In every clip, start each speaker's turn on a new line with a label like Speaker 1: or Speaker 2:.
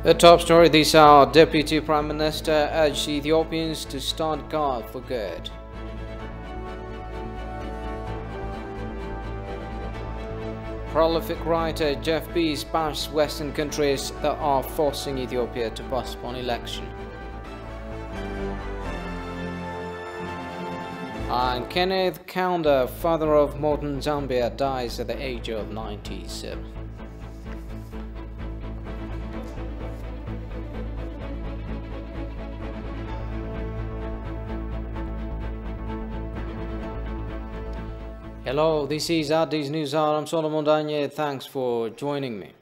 Speaker 1: The top story this hour: Deputy Prime Minister urged Ethiopians to stand guard for good. Prolific writer Jeff Bees bashed Western countries that are forcing Ethiopia to postpone election. And Kenneth Kaunda, father of modern Zambia, dies at the age of 97. Hello, this is Addis News Hour. I'm Solomon Danye. Thanks for joining me.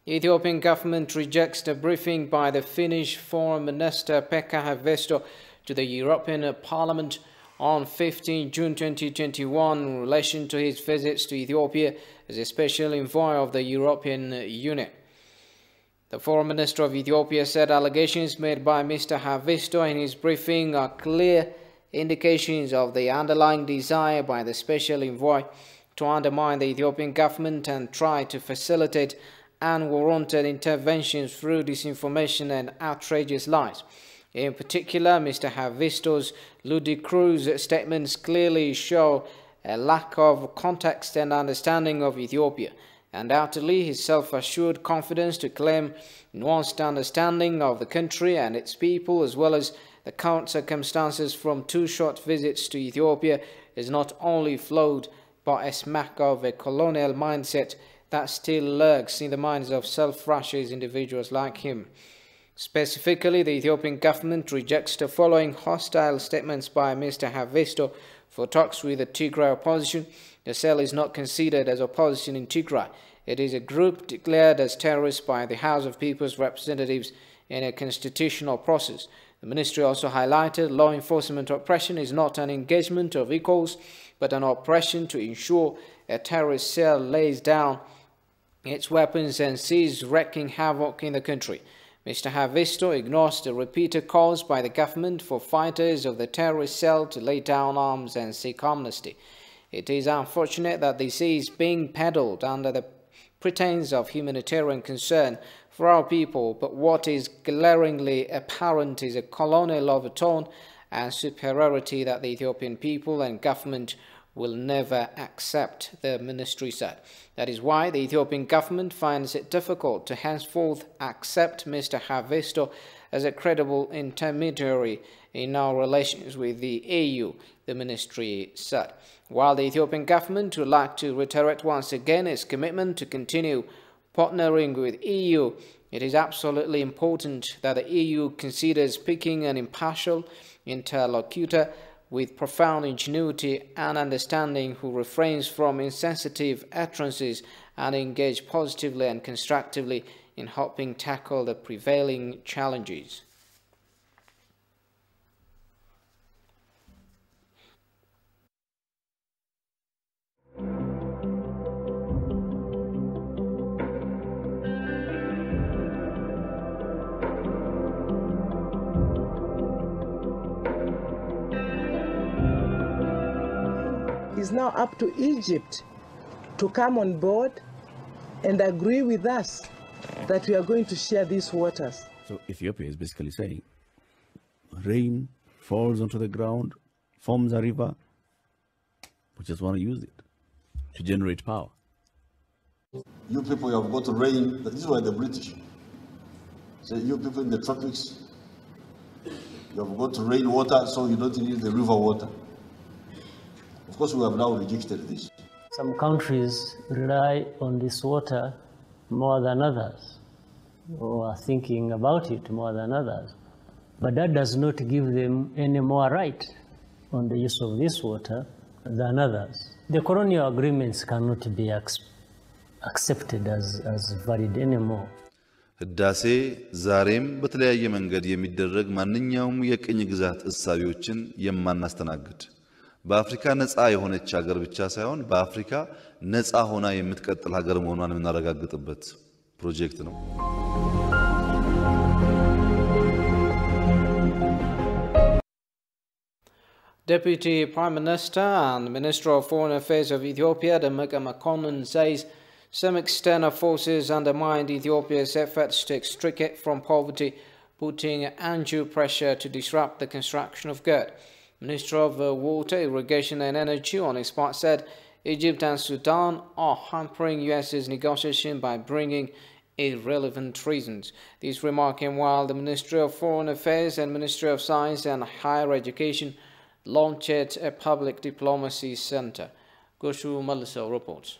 Speaker 1: The Ethiopian government rejects the briefing by the Finnish Foreign Minister Pekka Haavisto to the European Parliament on 15 June 2021 in relation to his visits to Ethiopia as a special envoy of the European Union. The Foreign Minister of Ethiopia said allegations made by Mr. Haavisto in his briefing are clear indications of the underlying desire by the special envoy to undermine the Ethiopian government and try to facilitate unwarranted interventions through disinformation and outrageous lies. In particular, Mr. Haavisto's ludicrous statements clearly show a lack of context and understanding of Ethiopia. Undoubtedly, his self-assured confidence to claim nuanced understanding of the country and its people, as well as the current circumstances from two short visits to Ethiopia, is not only flawed but a smack of a colonial mindset that still lurks in the minds of self-righteous individuals like him. Specifically, the Ethiopian government rejects the following hostile statements by Mr. Haavisto for talks with the Tigray opposition. The cell is not considered as opposition in Tigray. It is a group declared as terrorist by the House of People's Representatives in a constitutional process. The ministry also highlighted law enforcement operation is not an engagement of equals, but an operation to ensure a terrorist cell lays down its weapons and ceases wreaking havoc in the country. Mr. Haavisto ignores the repeated calls by the government for fighters of the terrorist cell to lay down arms and seek amnesty. It is unfortunate that this is being peddled under the pretense of humanitarian concern for our people, but what is glaringly apparent is a colonial overtone and superiority that the Ethiopian people and government will never accept, the ministry said. That is why the Ethiopian government finds it difficult to henceforth accept Mr. Haavisto as a credible intermediary in our relations with the EU, the ministry said. While the Ethiopian government would like to reiterate once again its commitment to continue partnering with EU, it is absolutely important that the EU considers picking an impartial interlocutor with profound ingenuity and understanding who refrains from insensitive utterances and engage positively and constructively in helping tackle the prevailing challenges.
Speaker 2: It's now up to Egypt to come on board and agree with us that we are going to share these waters.
Speaker 3: So Ethiopia is basically saying rain falls onto the ground, forms a river, we just want to use it to generate power.
Speaker 4: You people have got rain. These were the British. So you people in the tropics, you have got rainwater, so you don't need the river water. Of course, we have now rejected this.
Speaker 5: Some countries rely on this water more than others, or are thinking about it more than others. But that does not give them any more right on the use of this water than others. The colonial agreements cannot be accepted as valid anymore.
Speaker 6: ህዳሴ ዛሬም በተለያየ መንገድ የሚደረግ ማንኛውም የቅኝ ግዛት እሳቢዎችን የማናስተናግድ በአፍሪካ ነፃ የሆነች ሀገር ብቻ ሳይሆን በአፍሪካ ነፃ ሆና የምትቀጥል ሀገር መሆኗን የምናረጋግጥበት ፕሮጀክት ነው።
Speaker 1: Deputy Prime Minister and Minister of Foreign Affairs of Ethiopia, Demeke Mekonnen, says Some external forces undermined Ethiopia's efforts to extricate it from poverty, putting undue pressure to disrupt the construction of GERD. Minister of Water, Irrigation and Energy on his part said Egypt and Sudan are hampering US's negotiation by bringing irrelevant reasons. This remark came while the Ministry of Foreign Affairs and Ministry of Science and Higher Education launched a public diplomacy center. Goshu Maliso reports.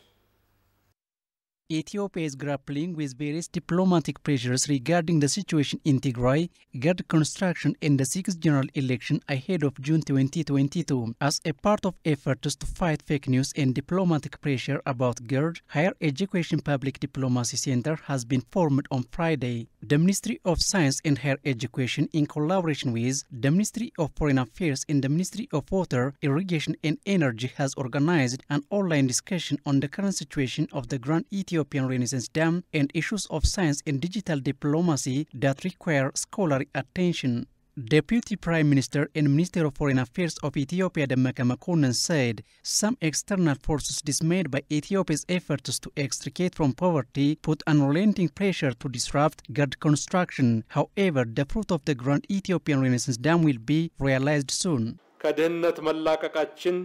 Speaker 7: Ethiopia is grappling with various diplomatic pressures regarding the situation in Tigray, GERD construction and the 6th general election ahead of June 2022. As a part of efforts to fight fake news and diplomatic pressure about GERD, Higher Education Public Diplomacy Center has been formed on Friday. The Ministry of Science and Higher Education, in collaboration with the Ministry of Foreign Affairs and the Ministry of Water, Irrigation and Energy, has organized an online discussion on the current situation of the Grand Ethiopian Renaissance Dam and issues of science and digital diplomacy that require scholarly attention. Deputy Prime Minister and Minister of Foreign Affairs of Ethiopia, Demeke Mekonnen, said some external forces dismayed by Ethiopia's efforts to extricate from poverty put unrelenting pressure to disrupt GERD construction. However, the fruit of the Grand Ethiopian Renaissance Dam will be realized soon.
Speaker 8: ከድህነት መላቀቃችን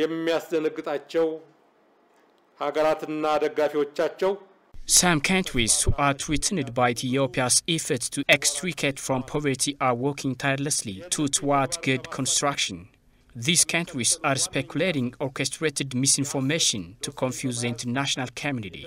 Speaker 8: የሚያስደነግጣቸው ሀገራትና ደጋፊዎቻቸው
Speaker 9: Some countries who are threatened by Ethiopia's efforts to extricate from poverty are working tirelessly toward GERD construction. These countries are speculating orchestrated misinformation to confuse the international community.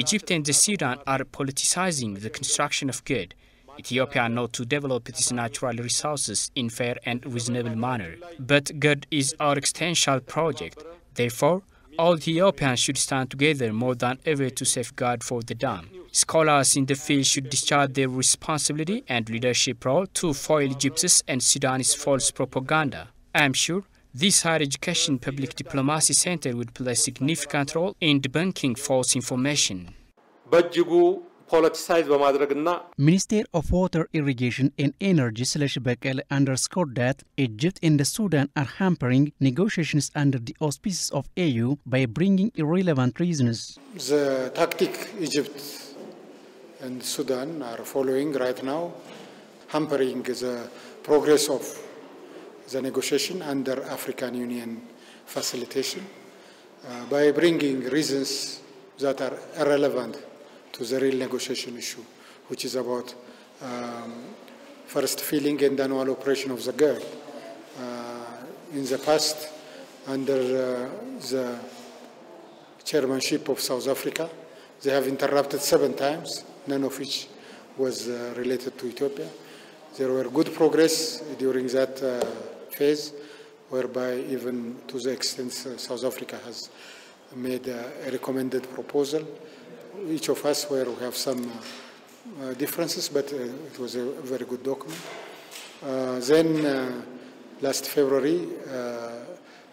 Speaker 9: Egypt and Sudan are politicizing the construction of GERD. Ethiopia knows to develop its natural resources in fair and reasonable manner. But GERD is our existential project. Therefore, all Ethiopians should stand together more than ever to safeguard for the dam. Scholars in the field should discharge their responsibility and leadership role to foil Egypt's and Sudan's false propaganda. I am sure this higher education public diplomacy center would play a significant role in debunking false information.
Speaker 7: Minister of Water, Irrigation and Energy Sleshi Bekele underscored that Egypt and Sudan are hampering negotiations under the auspices of AU by bringing irrelevant reasons.
Speaker 10: The tactic Egypt and Sudan are following right now, hampering the progress of the negotiation under African Union facilitation by bringing reasons that are irrelevant to the real negotiation issue, which is about first filling and annual operation of the GERD. In the past, under the chairmanship of South Africa, they have interrupted 7 times, none of which was related to Ethiopia. There were good progress during that phase, whereby even to the extent South Africa has made a recommended proposal. Each of us we have some differences, but it was a very good document. Then last February,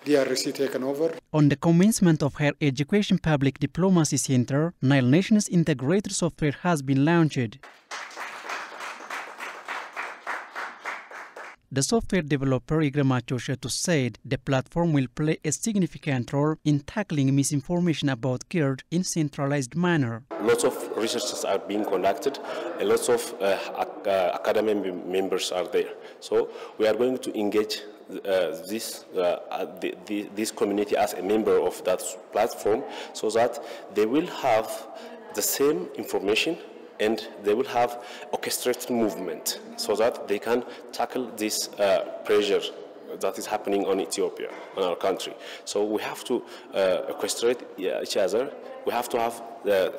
Speaker 10: DRC taken over.
Speaker 7: On the commencement of Higher Education Public Diplomacy Center, Nile Nations Integrated Software has been launched. The software developer Igremacho Shetu said the platform will play a significant role in tackling misinformation about GERD in centralized manner.
Speaker 11: Lots of researches are being conducted, and lots of academic members are there. So we are going to engage this community as a member of that platform, so that they will have the same information and they will have orchestrated movement so that they can tackle this pressure that is happening on Ethiopia, on our country. So we have to orchestrate each other. We have to have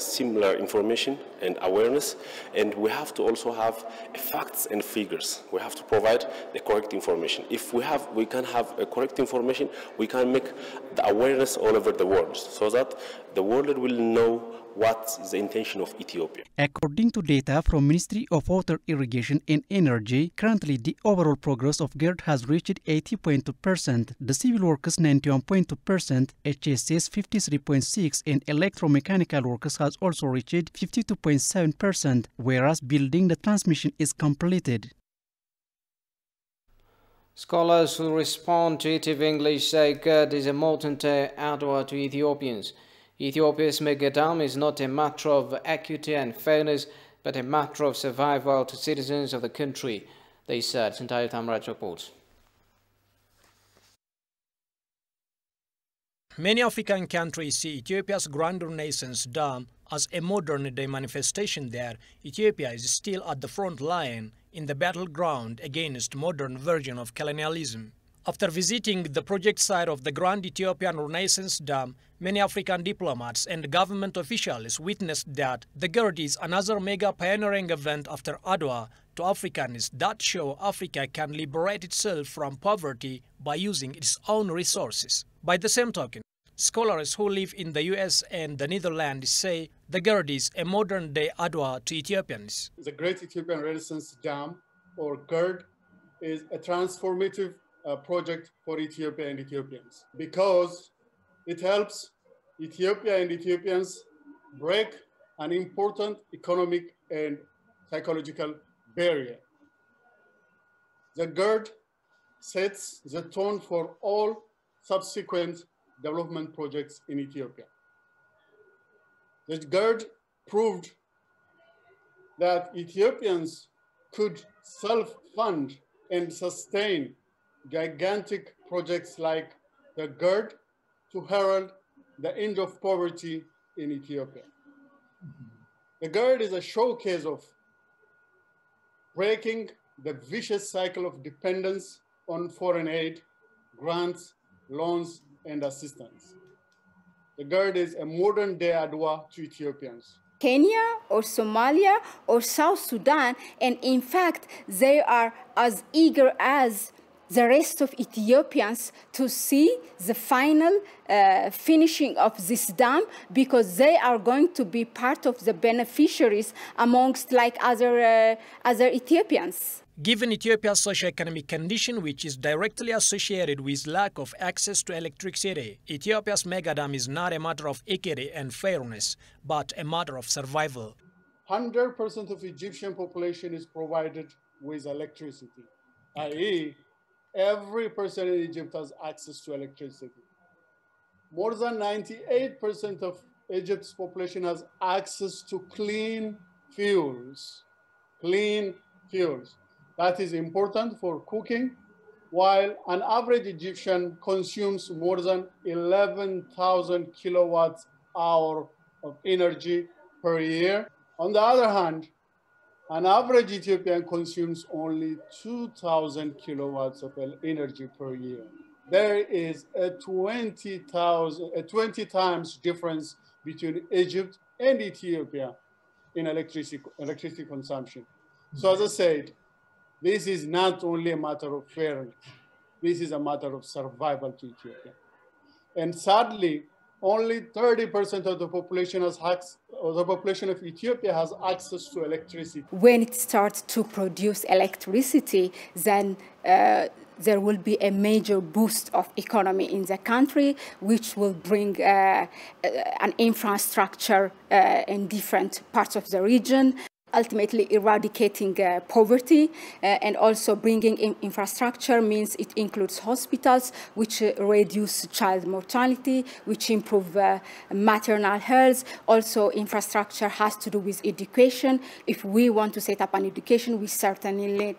Speaker 11: similar information and awareness, and we have to also have facts and figures. We have to provide the correct information. If we can have a correct information, we can make the awareness all over the world, so that the world will know what's the intention of Ethiopia.
Speaker 7: According to data from Ministry of Water, Irrigation and Energy, currently the overall progress of GERD has reached 80.2%, the civil workers 91.2%, HSS 53.6%, and electromechanical workers has also reached 52.7%, whereas building the transmission is completed.
Speaker 1: Scholars who respond to native English say GERD is a modern-day Adwa to Ethiopians. Ethiopia's mega dam is not a matter of equity and fairness, but a matter of survival to citizens of the country, they said. Sintayo Tamrat reports.
Speaker 12: Many African countries see Ethiopia's Grand Renaissance Dam as a modern-day manifestation that Ethiopia is still at the front line in the battleground against modern version of colonialism. After visiting the project site of the Grand Ethiopian Renaissance Dam, many African diplomats and government officials witnessed that the GERD is another mega pioneering event after Adwa to Africans that show Africa can liberate itself from poverty by using its own resources. By the same token, scholars who live in the US and the Netherlands say the GERD is a modern-day Adwa to Ethiopians.
Speaker 13: The Great Ethiopian Renaissance Dam, or GERD, is a transformative project for Ethiopia and Ethiopians because it helps Ethiopia and Ethiopians break an important economic and psychological barrier. The GERD sets the tone for all subsequent development projects in Ethiopia. The GERD proved that Ethiopians could self-fund and sustain gigantic projects like the GERD to herald the end of poverty in Ethiopia. The GERD is a showcase of breaking the vicious cycle of dependence on foreign aid, grants, loans, and assistance. The GERD is a modern-day Adwa to Ethiopians.
Speaker 14: Kenya or Somalia or South Sudan, and in fact, they are as eager as the rest of Ethiopians to see the final finishing of this dam because they are going to be part of the beneficiaries amongst like other Ethiopians.
Speaker 12: Given Ethiopia's socio-economic condition, which is directly associated with lack of access to electricity, Ethiopia's mega dam is not a matter of equity and fairness, but a matter of survival.
Speaker 13: 100% of Egyptian population is provided with electricity, i.e., every person in Egypt has access to electricity. More than 98% of Egypt's population has access to clean fuels. Clean fuels. That is important for cooking, while an average Egyptian consumes more than 11,000 kilowatt hour of energy per year. On the other hand, an average Ethiopian consumes only 2,000 kilowatts of energy per year. There is a 20 times difference between Egypt and Ethiopia in electricity consumption. So as I said, this is not only a matter of fairness, this is a matter of survival to Ethiopia. And sadly, only 30% of the population of Ethiopia has access to electricity.
Speaker 14: When it starts to produce electricity, then there will be a major boost of economy in the country, which will bring an infrastructure in different parts of the region, ultimately eradicating poverty, and also bringing infrastructure means it includes hospitals, which reduce child mortality, which improve maternal health. Also, infrastructure has to do with education. If we want to set up an education, we certainly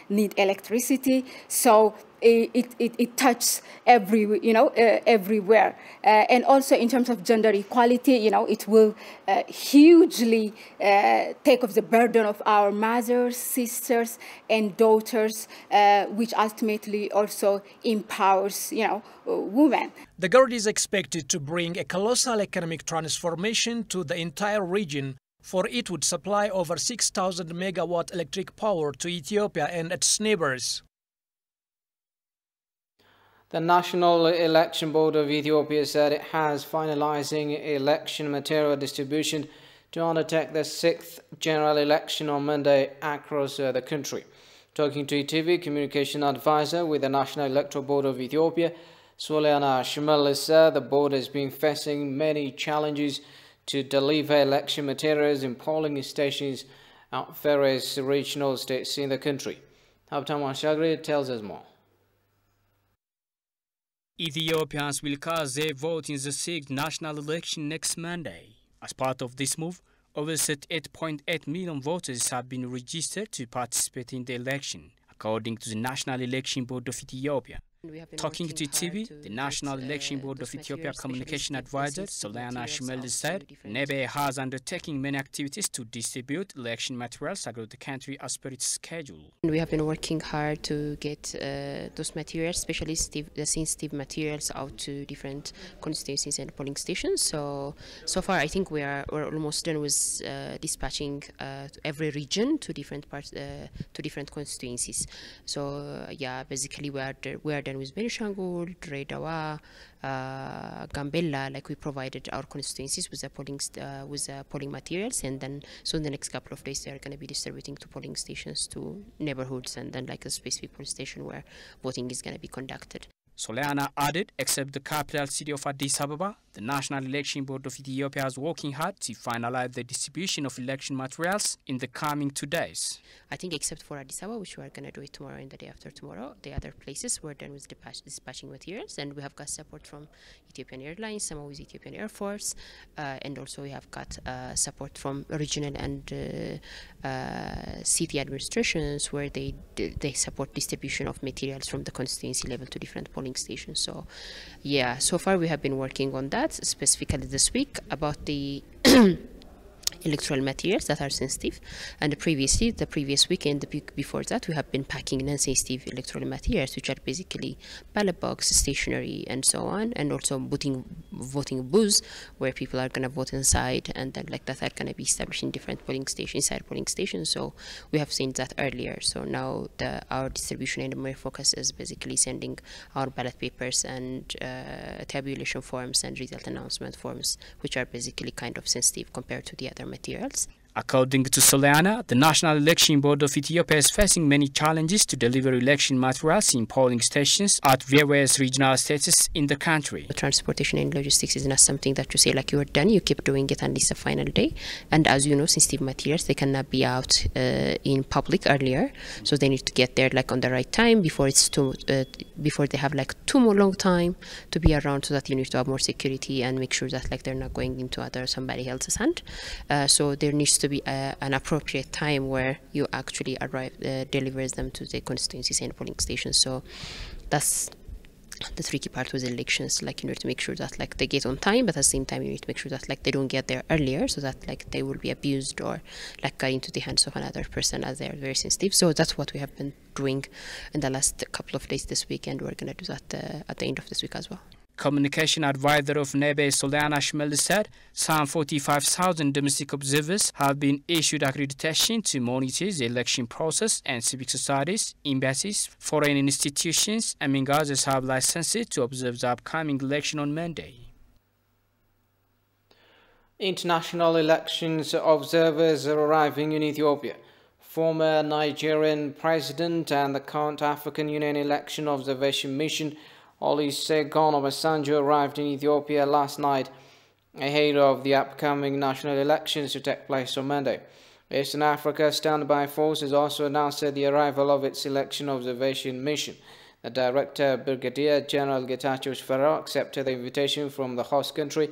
Speaker 14: need electricity. So it touches everywhere, and also in terms of gender equality, it will hugely take off the burden of our mothers, sisters, and daughters, which ultimately also empowers women.
Speaker 12: The GERD is expected to bring a colossal economic transformation to the entire region, for it would supply over 6,000 megawatt electric power to Ethiopia and its neighbors.
Speaker 1: The National Election Board of Ethiopia said it has finalizing election material distribution to undertake the 6th general election on Monday across the country. Talking to ETV, communication advisor with the National Electoral Board of Ethiopia, Soliana Shimelis said the board has been facing many challenges to deliver election materials in polling stations at various regional states in the country. Habtam Ashagri tells us more.
Speaker 9: Ethiopians will cast their vote in the 6th national election next Monday. As part of this move, over 8.8 million voters have been registered to participate in the election, according to the National Election Board of Ethiopia. Talking to TV, the National Election Board of Ethiopia Communication Advisor, Soliana Shimellis, said NEBE has undertaken many activities to distribute election materials across the country as per its schedule.
Speaker 15: We have been working hard to get those materials, especially the sensitive materials, out to different constituencies and polling stations. So far, I think we're almost done with dispatching every region to different parts, to different constituencies. So yeah, basically we are done with Benishangul, Redawa, Gambella. Like, we provided our constituencies with the polling materials, and then so in the next couple of days they are going to be distributing to polling stations, to neighborhoods, and then like a specific polling station where voting is going to be conducted.
Speaker 9: Soliana added, except the capital city of Addis Ababa, the National Election Board of Ethiopia is working hard to finalize the distribution of election materials in the coming 2 days.
Speaker 15: I think except for Addis Ababa, which we are going to do it tomorrow and the day after tomorrow, the other places we're done with dispatching materials, and we have got support from Ethiopian Airlines, some with Ethiopian Air Force, and also we have got support from regional and city administrations, where they support distribution of materials from the constituency level to different polling stations. So yeah, so far we have been working on that, specifically this week, about the electoral materials that are sensitive, and previously, the previous weekend, the week before that, we have been packing non-sensitive electoral materials, which are basically ballot box, stationery, and so on, and also voting booths where people are going to vote inside, and then like that are going to be established in different polling stations, inside polling stations. So we have seen that earlier. So now our distribution and more focus is basically sending our ballot papers and tabulation forms and result announcement forms, which are basically kind of sensitive compared to the other materials.
Speaker 9: According to Soliana, the National Election Board of Ethiopia is facing many challenges to deliver election materials in polling stations at various regional states in the country.
Speaker 15: The transportation and logistics is not something that you say like you are done, you keep doing it until the final day. And as you know, sensitive materials, they cannot be out in public earlier, so they need to get there like on the right time before it's before they have like too long time to be around, so that you need to have more security and make sure that like they're not going into somebody else's hand. So there needs to be an appropriate time where you actually delivers them to the constituencies and polling stations. So that's the tricky part with elections. Like, you need to make sure that like they get on time, but at the same time you need to make sure that like they don't get there earlier, so that like they will be abused or like got into the hands of another person, as they are very sensitive. So that's what we have been doing in the last couple of days this week, and we're going to do that at the end of this week as well.
Speaker 9: Communication advisor of NEBE, Soliana Shimellis, said some 45,000 domestic observers have been issued accreditation to monitor the election process, and civic societies, embassies, foreign institutions, among others, have licenses to observe the upcoming election on Monday.
Speaker 1: International elections observers are arriving in Ethiopia. Former Nigerian president and the current African Union Election Observation Mission Olusegun Obasanjo arrived in Ethiopia last night ahead of the upcoming national elections to take place on Monday. Eastern Africa Standby Force has also announced the arrival of its election observation mission. The director, Brigadier General Getachew Sfero, accepted the invitation from the host country,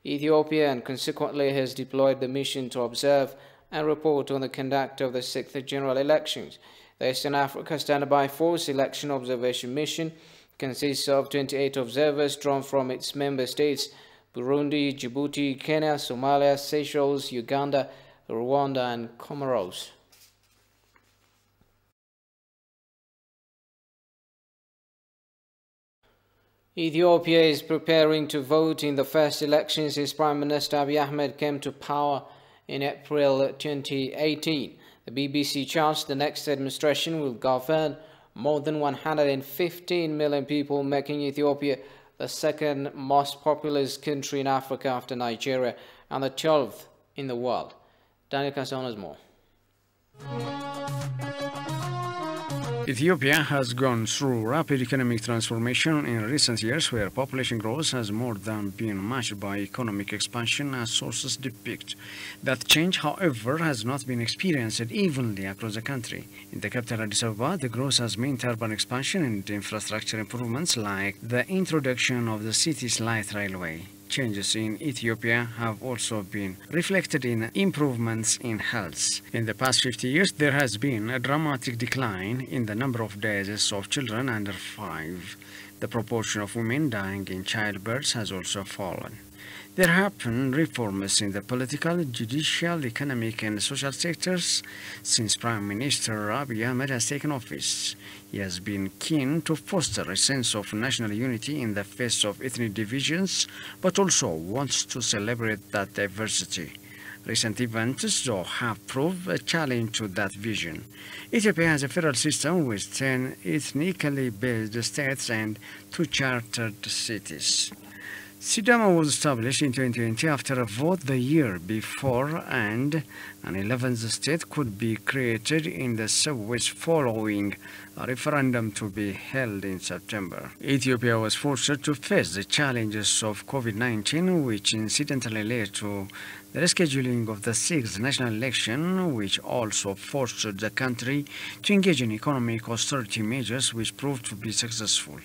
Speaker 1: Ethiopia, and consequently has deployed the mission to observe and report on the conduct of the 6th general elections. The Eastern Africa Standby Force election observation mission consists of 28 observers drawn from its member states: Burundi, Djibouti, Kenya, Somalia, Seychelles, Uganda, Rwanda, and Comoros. Ethiopia is preparing to vote in the first elections since Prime Minister Abiy Ahmed came to power in April 2018. The BBC charts the next administration will govern more than 115 million people, making Ethiopia the second most populous country in Africa after Nigeria and the 12th in the world. Daniel Canson has more.
Speaker 7: Ethiopia has gone through rapid economic transformation in recent years, where population growth has more than been matched by economic expansion, as sources depict. That change, however, has not been experienced evenly across the country. In the capital Addis Ababa, the growth has meant urban expansion and infrastructure improvements like the introduction of the city's light railway. Changes in Ethiopia have also been reflected in improvements in health. In the past 50 years, there has been a dramatic decline in the number of deaths of children under 5. The proportion of women dying in childbirth has also fallen. There have been reforms in the political, judicial, economic and social sectors since Prime Minister Abiy Ahmed has taken office. He has been keen to foster a sense of national unity in the face of ethnic divisions, but also wants to celebrate that diversity. Recent events, though, have proved a challenge to that vision. Ethiopia has a federal system with 10 ethnically based states and 2 chartered cities. Sidama was established in 2020 after a vote the year before, and an 11th state could be created in the southwest following a referendum to be held in September. Ethiopia was forced to face the challenges of COVID-19, which incidentally led to the rescheduling of the 6th national election, which also forced the country to engage in economic austerity measures, which proved to be successful.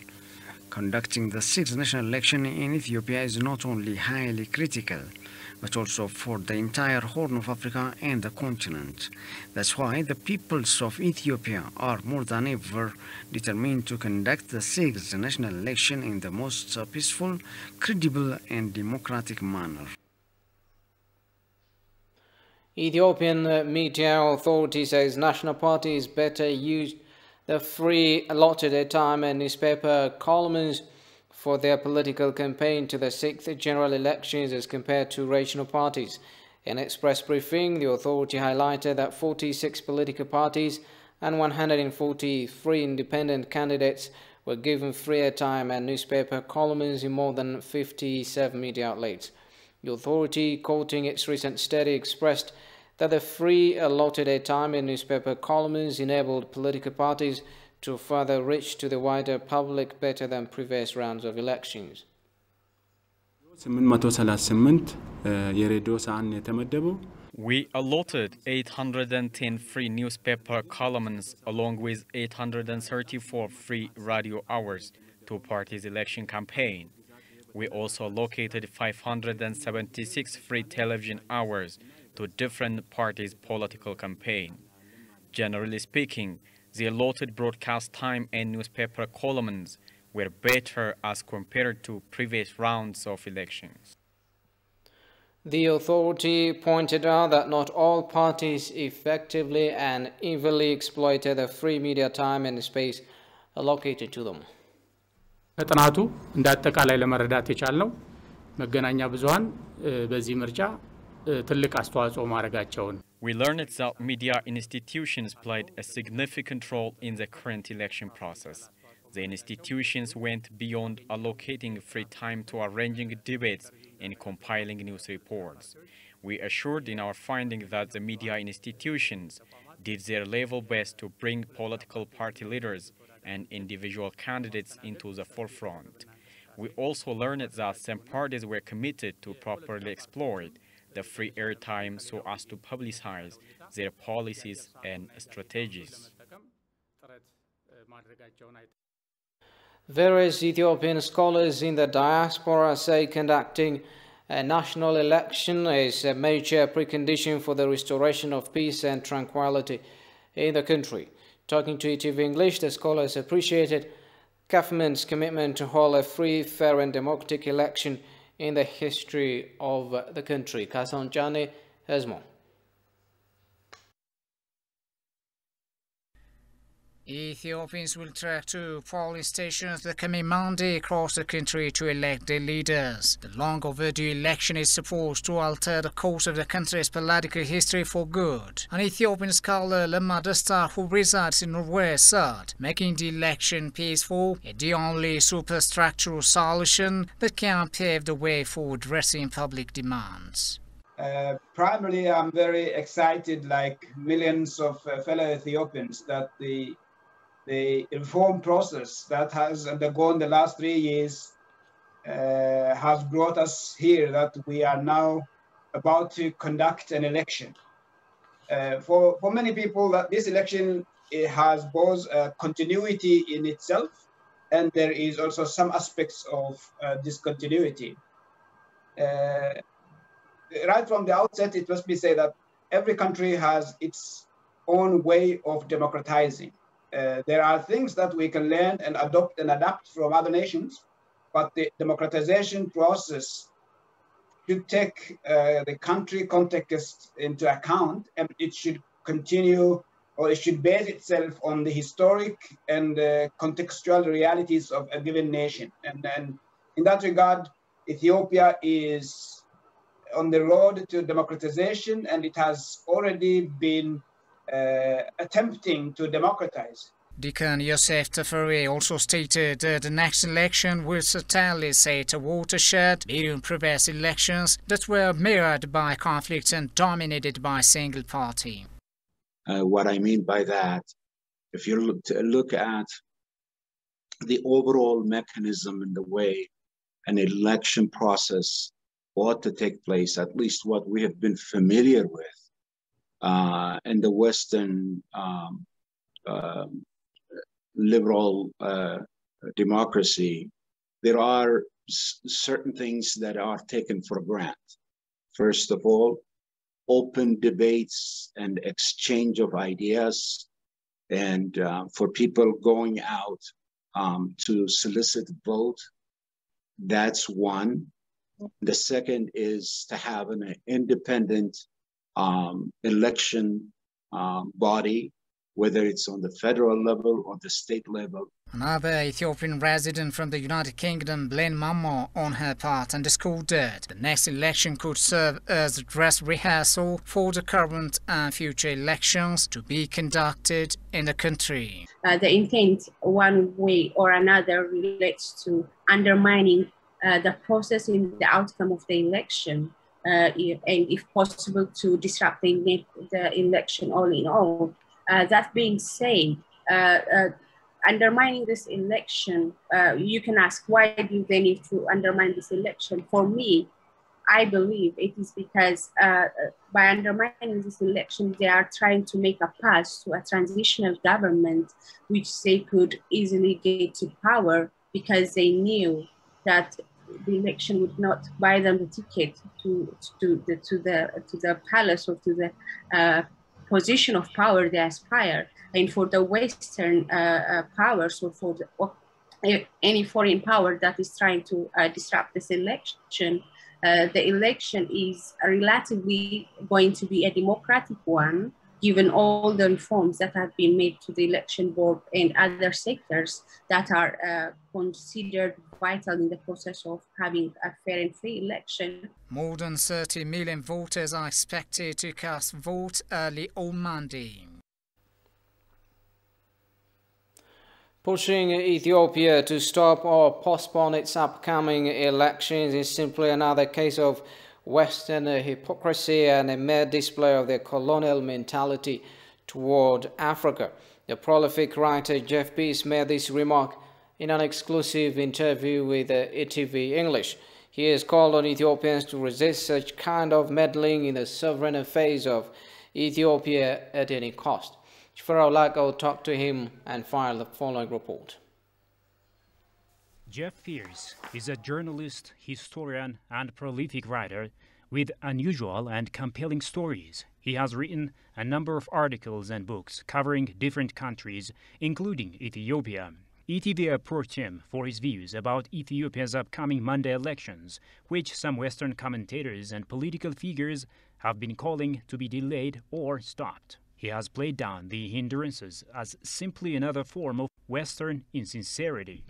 Speaker 7: Conducting the 6th national election in Ethiopia is not only highly critical, but also for the entire Horn of Africa and the continent. That's why the peoples of Ethiopia are more than ever determined to conduct the 6th national election in the most peaceful, credible and democratic manner.
Speaker 1: Ethiopian Media Authority says national parties better use the free allotted airtime and newspaper columns for their political campaign to the 6th general elections as compared to regional parties. In its press briefing, the authority highlighted that 46 political parties and 143 independent candidates were given free airtime and newspaper columns in more than 57 media outlets. The authority, quoting its recent study, expressed that the free allotted airtime and newspaper columns enabled political parties to further reach to the wider public better than previous rounds of elections.
Speaker 16: We allotted 810 free newspaper columns along with 834 free radio hours to parties' election campaign. We also allocated 576 free television hours to different parties' political campaign. Generally speaking, the allotted broadcast time and newspaper columns were better as compared to previous rounds of elections.
Speaker 1: The authority pointed out that not all parties effectively and evenly exploited the free media time and space allocated to them.
Speaker 17: ከጥናቱ እንደ አጠቃላይ ለመረዳት የቻልነው መገናኛ ብዙሃን በዚህ ምርጫ ትልቅ አስተዋጽኦ ማድረጋቸውን
Speaker 16: We learned that media institutions played a significant role in the current election process. The institutions went beyond allocating free time to arranging debates and compiling news reports. We assured in our finding that the media institutions did their level best to bring political party leaders and individual candidates into the forefront. We also learned that some parties were committed to properly exploit the free airtime so as to publicize their policies and strategies.
Speaker 1: Various Ethiopian scholars in the diaspora say conducting a national election is a major precondition for the restoration of peace and tranquility in the country. Talking to ETV English, the scholars appreciated government's commitment to hold a free, fair and democratic election in the history of the country. Kasan Jani has more.
Speaker 18: Ethiopians will trek to polling stations the coming Monday across the country to elect their leaders. The long overdue election is supposed to alter the course of the country's political history for good. An Ethiopian scholar, Lemma Desta, who resides in Norway, said making the election peaceful is the only superstructural solution that can pave the way for addressing public demands.
Speaker 19: Primarily, I'm very excited, like millions of fellow Ethiopians, that the the reform process that has undergone the last 3 years has brought us here, that we are now about to conduct an election. For many people, that this election, it has both continuity in itself, and there is also some aspects of discontinuity. Right from the outset, it must be said that every country has its own way of democratizing. There are things that we can learn and adopt and adapt from other nations, but the democratization process should take the country context into account, and it should continue, or it should base itself on the historic and contextual realities of a given nation. And then in that regard, Ethiopia is on the road to democratization, and it has already been attempting to democratize.
Speaker 18: Deacon Yosef Tafari also stated that the next election will certainly set a watershed leading previous elections that were mirrored by conflicts and dominated by a single party.
Speaker 20: What I mean by that, if you look at the overall mechanism and the way an election process ought to take place, at least what we have been familiar with in the Western liberal democracy, there are certain things that are taken for granted. First of all, open debates and exchange of ideas, and for people going out to solicit vote. That's one. The second is to have an independent election body, whether it's on the federal level or the state level.
Speaker 18: Another Ethiopian resident from the United Kingdom, Blaine Mamo, on her part, underscored that the next election could serve as a dress rehearsal for the current and future elections to be conducted in the country.
Speaker 21: The intent, one way or another, relates to undermining the process in the outcome of the election, and if possible, to disrupt the election all in all. That being said, undermining this election, you can ask, why do they need to undermine this election? For me, I believe it is because by undermining this election, they are trying to make a path to a transitional government, which they could easily get to power, because they knew that the election would not buy them the ticket to the palace or to the position of power they aspire. And for the Western powers, or for any foreign power that is trying to disrupt this election, the election is relatively going to be a democratic one, given all the reforms that have been made to the election board and other sectors that are considered vital in the process of having a fair and free election.
Speaker 18: More than 30 million voters are expected to cast votes early on Monday.
Speaker 1: Pushing Ethiopia to stop or postpone its upcoming elections is simply another case of Western hypocrisy and a mere display of their colonial mentality toward Africa. The prolific writer Jeff Peace made this remark in an exclusive interview with ETV English. He has called on Ethiopians to resist such kind of meddling in the sovereign affairs of Ethiopia at any cost. Shifra Olako talked to him and filed the following report.
Speaker 22: Jeff Pearce is a journalist, historian, and prolific writer with unusual and compelling stories. He has written a number of articles and books covering different countries, including Ethiopia. ETV approached him for his views about Ethiopia's upcoming Monday elections, which some Western commentators and political figures have been calling to be delayed or stopped. He has played down the hindrances as simply another form of Western insincerity.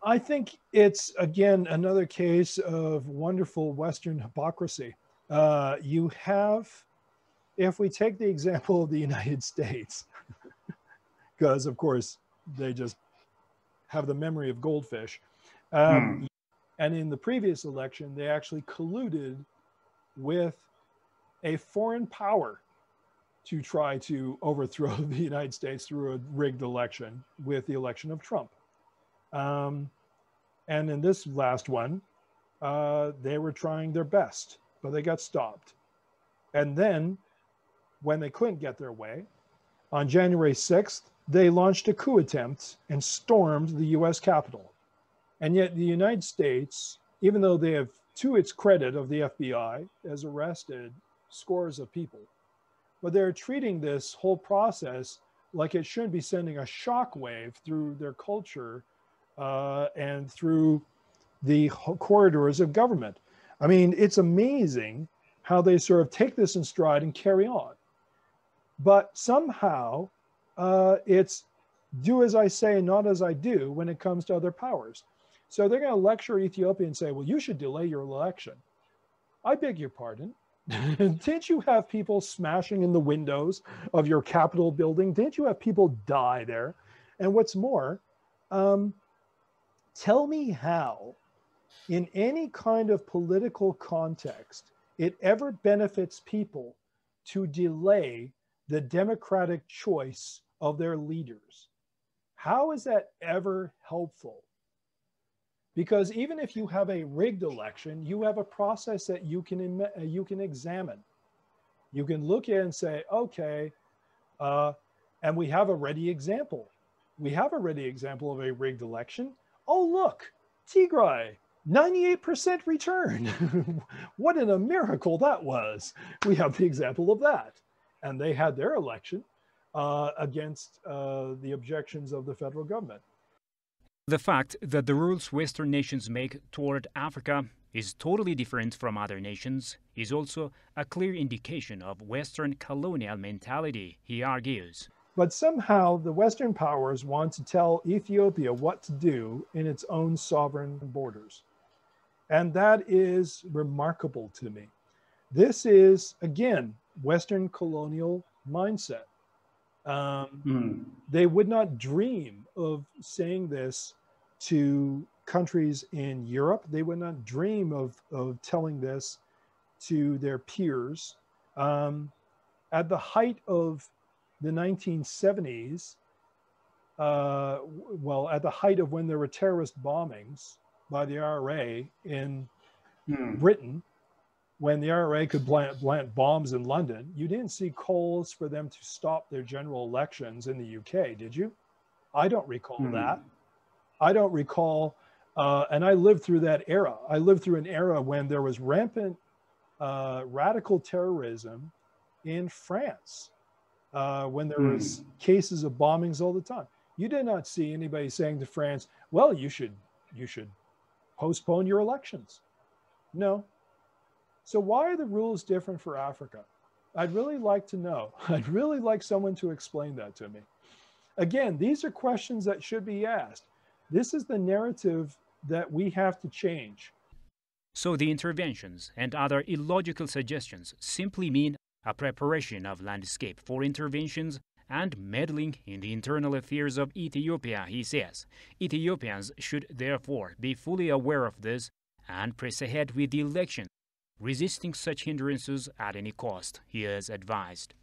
Speaker 23: I think it's, again, another case of wonderful Western hypocrisy. You have, if we take the example of the United States, because, of course, they just have the memory of goldfish. And in the previous election, they actually colluded with a foreign power to try to overthrow the United States through a rigged election with the election of Trump. And in this last one, they were trying their best, but they got stopped. And then when they couldn't get their way, on January 6th, they launched a coup attempt and stormed the US Capitol. And yet the United States, even though they have, to its credit of the FBI, has arrested scores of people, but they're treating this whole process like it shouldn't be sending a shockwave through their culture and through the corridors of government. I mean, it's amazing how they sort of take this in stride and carry on. But somehow it's do as I say and not as I do when it comes to other powers. So they're going to lecture Ethiopia and say, well, you should delay your election. I beg your pardon. Didn't you have people smashing in the windows of your Capitol building? Didn't you have people die there? And what's more, tell me how, in any kind of political context, it ever benefits people to delay the democratic choice of their leaders. How is that ever helpful? Because even if you have a rigged election, you have a process that you can examine. You can look at it and say, okay, and we have a ready example. We have a ready example of a rigged election. Oh, look, Tigray, 98% return. What a miracle that was. We have the example of that. And they had their election against the objections of the federal government.
Speaker 22: The fact that the rules Western nations make toward Africa is totally different from other nations is also a clear indication of Western colonial mentality, he argues.
Speaker 23: But somehow the Western powers want to tell Ethiopia what to do in its own sovereign borders. And that is remarkable to me. This is, again, Western colonial mindset. They would not dream of saying this to countries in Europe. They would not dream of telling this to their peers. At the height of the 1970s, well, at the height of when there were terrorist bombings by the IRA in Britain, when the IRA could plant bombs in London, you didn't see calls for them to stop their general elections in the UK, did you? I don't recall that. I don't recall, and I lived through that era. I lived through an era when there was rampant radical terrorism in France, when there was cases of bombings all the time. You did not see anybody saying to France, well, you should postpone your elections. No. So why are the rules different for Africa? I'd really like to know. I'd really like someone to explain that to me. Again, these are questions that should be asked. This is the narrative that we have to change.
Speaker 22: So the interventions and other illogical suggestions simply mean a preparation of landscape for interventions and meddling in the internal affairs of Ethiopia, he says. Ethiopians should therefore be fully aware of this and press ahead with the election, resisting such hindrances at any cost, he has advised.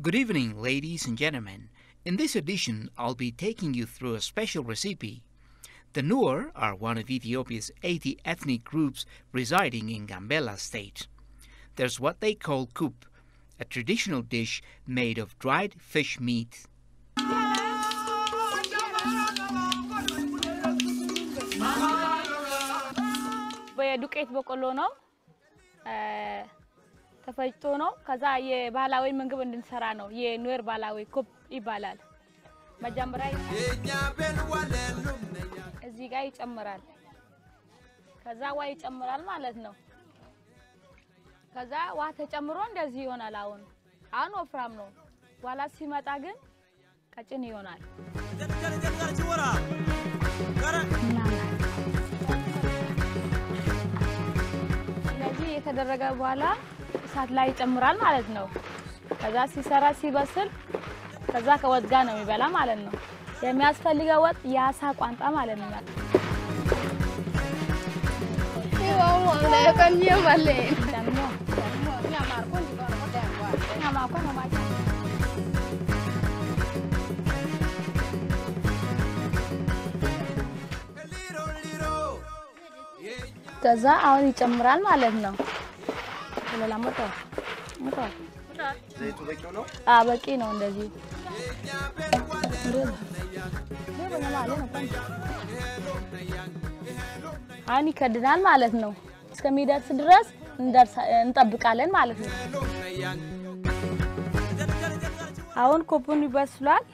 Speaker 2: Good evening, ladies and gentlemen. In this edition, I'll be taking you through a special recipe. The Nuer are one of Ethiopia's 80 ethnic groups residing in Gambela state. There's what they call kup, a traditional dish made of dried fish meat.
Speaker 3: በዱቄት በቆሎ ነው ተፈጭቶ ነው ከዛ የባህላዊ ምግብ እንድንሰራ ነው የኑዌር ባህላዊ ኩብ ይባላል መጀመሪያ እዚህ ጋር ይጨምራል ከዛ ዋ ይጨምራል ማለት ነው ከዛ ዋ ተጨምሮ እንደዚህ ይሆናል አሁን ወፍራም ነው ዋላ ሲመጣ ግን ቀጭን ይሆናል ስለዚህ የተደረገ በኋላ እሳት ላይ ይጨምራል ማለት ነው ከዛ ሲሰራ ሲበስል ከዛ ከወጥ ጋር ነው የሚበላ ማለት ነው የሚያስፈልገው ወጥ ያሳ ቋንጣ ማለት ነው ከዛ አሁን ይጨምራል ማለት ነው ለላሞታ ሞታ ዘይቱ በቂው ነው በቂ ነው እንደዚህ አሁን ይከድናል ማለት ነው እስከሚደርስ ድረስ እንጠብቃለን ማለት ነው አሁን ኮፑን ይበስሏል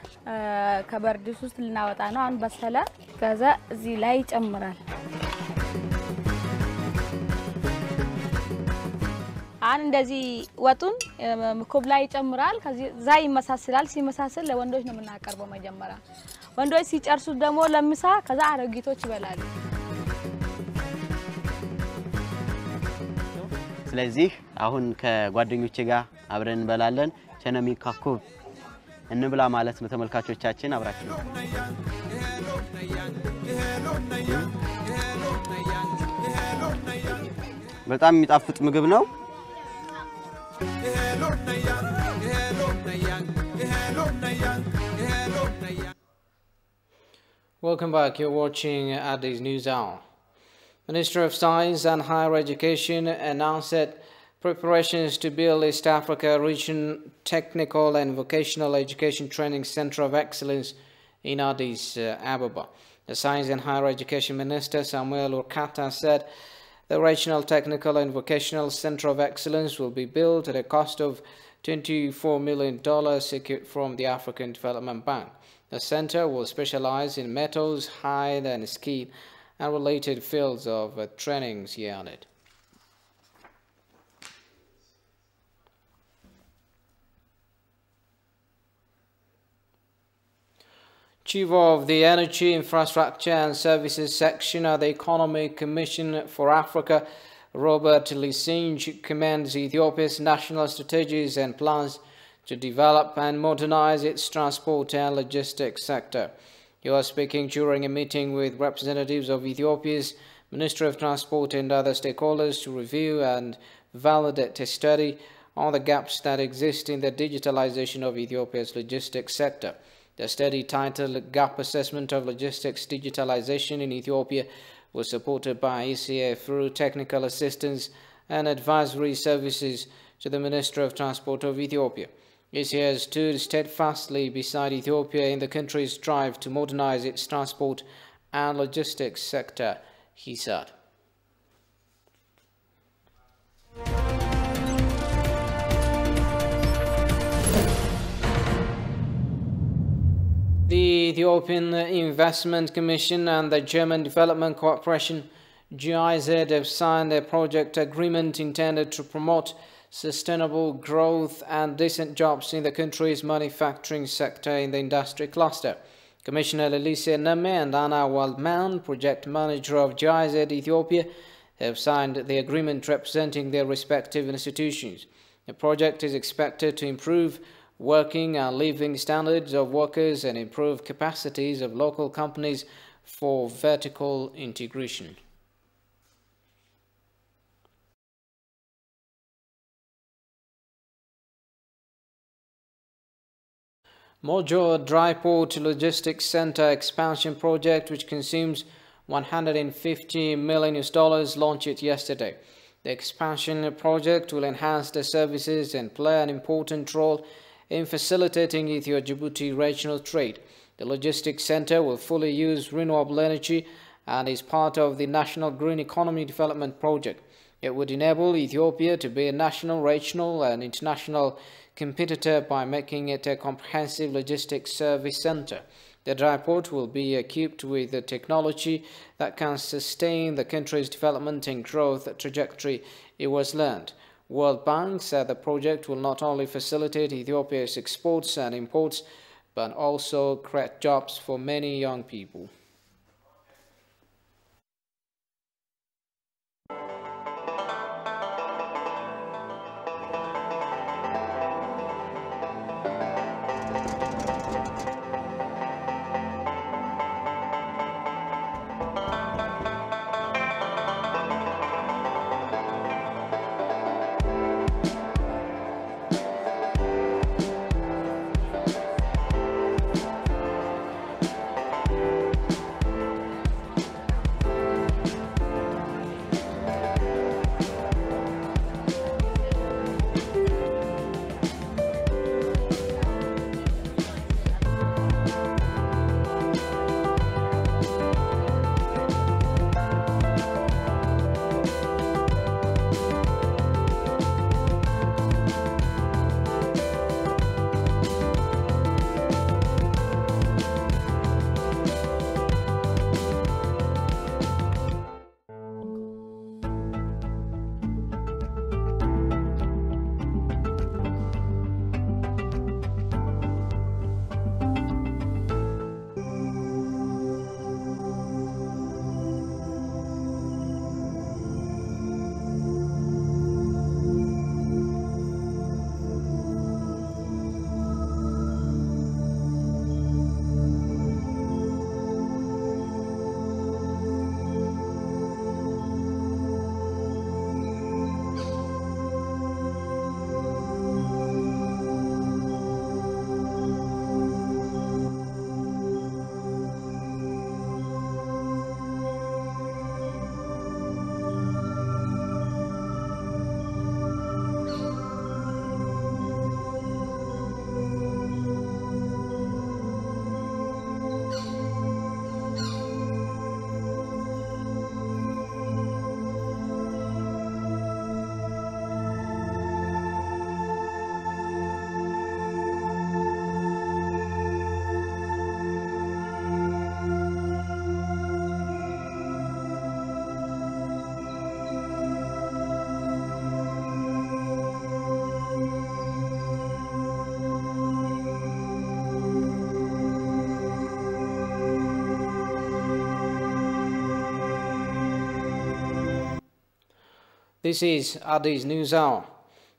Speaker 3: ከበርዲስ ውስጥ ልናወጣ ነው አሁን በሰለ ከዛ እዚህ ላይ ይጨምራል አን እንደዚህ ወጡን ኮብ ላይ ይጨምራል ከዛ ይመሳሰላል ሲመሳሰል ለወንዶች ነው የምናቀርበው መጀመሪያ ወንዶች ሲጨርሱ ደግሞ ለምሳ ከዛ አረጊቶች ይበላሉ
Speaker 4: ስለዚህ አሁን ከጓደኞቼ ጋር አብረን እንበላለን ቸነሚ ካኩብ እንብላ ማለት ነው ተመልካቾቻችን አብራችሁ በጣም የሚጣፍጥ ምግብ ነው
Speaker 1: Welcome back. You're watching Addis News Hour. Minister of Science and Higher Education announced that preparations to build East Africa Region Technical and Vocational Education Training Center of Excellence in Addis Ababa. The Science and Higher Education Minister Samuel Urkata said the Regional Technical and Vocational Center of Excellence will be built at a cost of $24 million secured from the African Development Bank. The center will specialize in metals, hide and skin, and related fields of trainings, he added. Chief of the Energy, Infrastructure and Services Section of the Economic Commission for Africa, Robert Lisinj, commends Ethiopia's national strategies and plans to develop and modernize its transport and logistics sector. He was speaking during a meeting with representatives of Ethiopia's Ministry of Transport and other stakeholders to review and validate a study on the gaps that exist in the digitalization of Ethiopia's logistics sector. The study, titled Gap Assessment of Logistics Digitalization in Ethiopia, was supported by ECA through technical assistance and advisory services to the Ministry of Transport of Ethiopia. ECA stood steadfastly beside Ethiopia in the country's drive to modernize its transport and logistics sector, he said. The Ethiopian Investment Commission and the German Development Corporation, GIZ, have signed a project agreement intended to promote sustainable growth and decent jobs in the country's manufacturing sector in the industry cluster. Commissioner Elise Neme and Anna Waldman, project manager of GIZ Ethiopia, have signed the agreement representing their respective institutions. The project is expected to improve working and living standards of workers and improve capacities of local companies for vertical integration. Mojo Dry Port Logistics Center expansion project, which consumes $150 million, launched yesterday. The expansion project will enhance the services and play an important role in facilitating Ethio-Djibouti regional trade. The logistics center will fully use renewable energy and is part of the National Green Economy Development Project. It would enable Ethiopia to be a national, regional and international competitor by making it a comprehensive logistics service center. The dry port will be equipped with the technology that can sustain the country's development and growth trajectory, it was learned. World Bank said the project will not only facilitate Ethiopia's exports and imports, but also create jobs for many young people. This is Addis News Hour.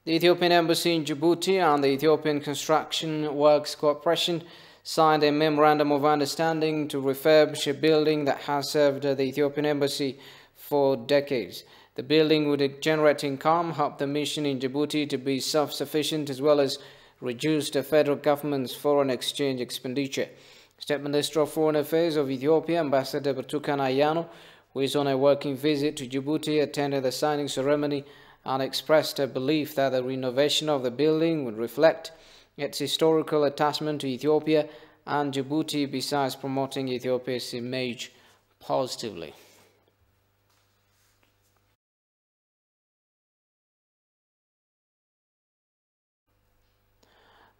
Speaker 1: The Ethiopian Embassy in Djibouti and the Ethiopian Construction Works Corporation signed a memorandum of understanding to refurbish a building that has served the Ethiopian Embassy for decades. The building would generate income, help the mission in Djibouti to be self-sufficient, as well as reduce the federal government's foreign exchange expenditure. State Minister of Foreign Affairs of Ethiopia, Ambassador Bertukan Ayano, who is on a working visit to Djibouti, attended the signing ceremony and expressed a belief that the renovation of the building would reflect its historical attachment to Ethiopia and Djibouti, besides promoting Ethiopia's image positively.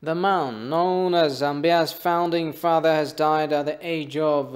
Speaker 1: The man known as Zambia's founding father has died at the age of